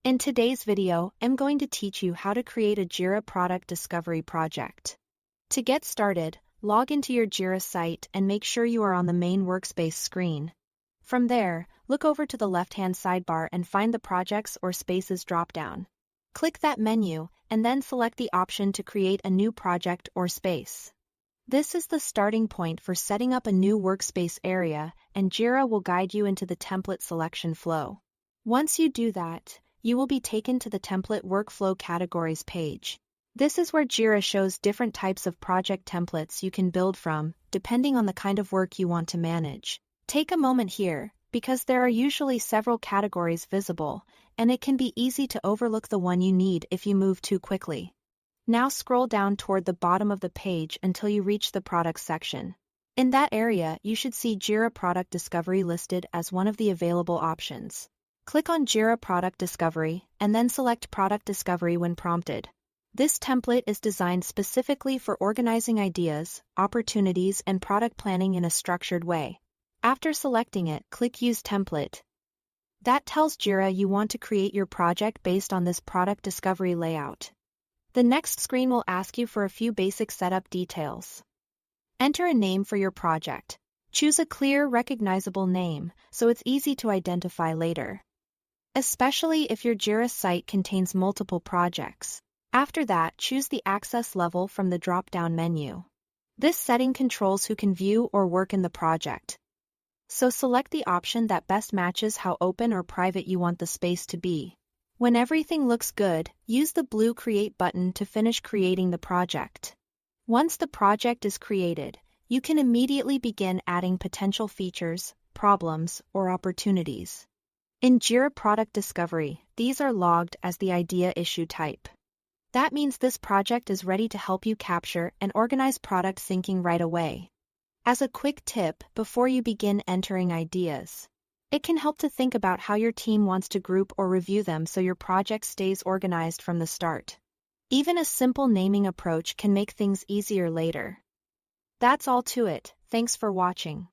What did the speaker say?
In today's video, I'm going to teach you how to create a Jira Product Discovery project. To get started, log into your Jira site and make sure you are on the main workspace screen. From there, look over to the left-hand sidebar and find the Projects or Spaces dropdown. Click that menu, and then select the option to create a new project or space. This is the starting point for setting up a new workspace area, and Jira will guide you into the template selection flow. Once you do that, you will be taken to the Template Workflow Categories page. This is where Jira shows different types of project templates you can build from, depending on the kind of work you want to manage. Take a moment here, because there are usually several categories visible, and it can be easy to overlook the one you need if you move too quickly. Now scroll down toward the bottom of the page until you reach the Products section. In that area, you should see Jira Product Discovery listed as one of the available options. Click on Jira Product Discovery, and then select Product Discovery when prompted. This template is designed specifically for organizing ideas, opportunities, and product planning in a structured way. After selecting it, click Use Template. That tells Jira you want to create your project based on this product discovery layout. The next screen will ask you for a few basic setup details. Enter a name for your project. Choose a clear, recognizable name, so it's easy to identify later, especially if your Jira site contains multiple projects. After that, choose the access level from the drop-down menu. This setting controls who can view or work in the project. So select the option that best matches how open or private you want the space to be. When everything looks good, use the blue Create button to finish creating the project. Once the project is created, you can immediately begin adding potential features, problems, or opportunities. In Jira Product Discovery, these are logged as the idea issue type. That means this project is ready to help you capture and organize product thinking right away. As a quick tip before you begin entering ideas, it can help to think about how your team wants to group or review them so your project stays organized from the start. Even a simple naming approach can make things easier later. That's all to it. Thanks for watching.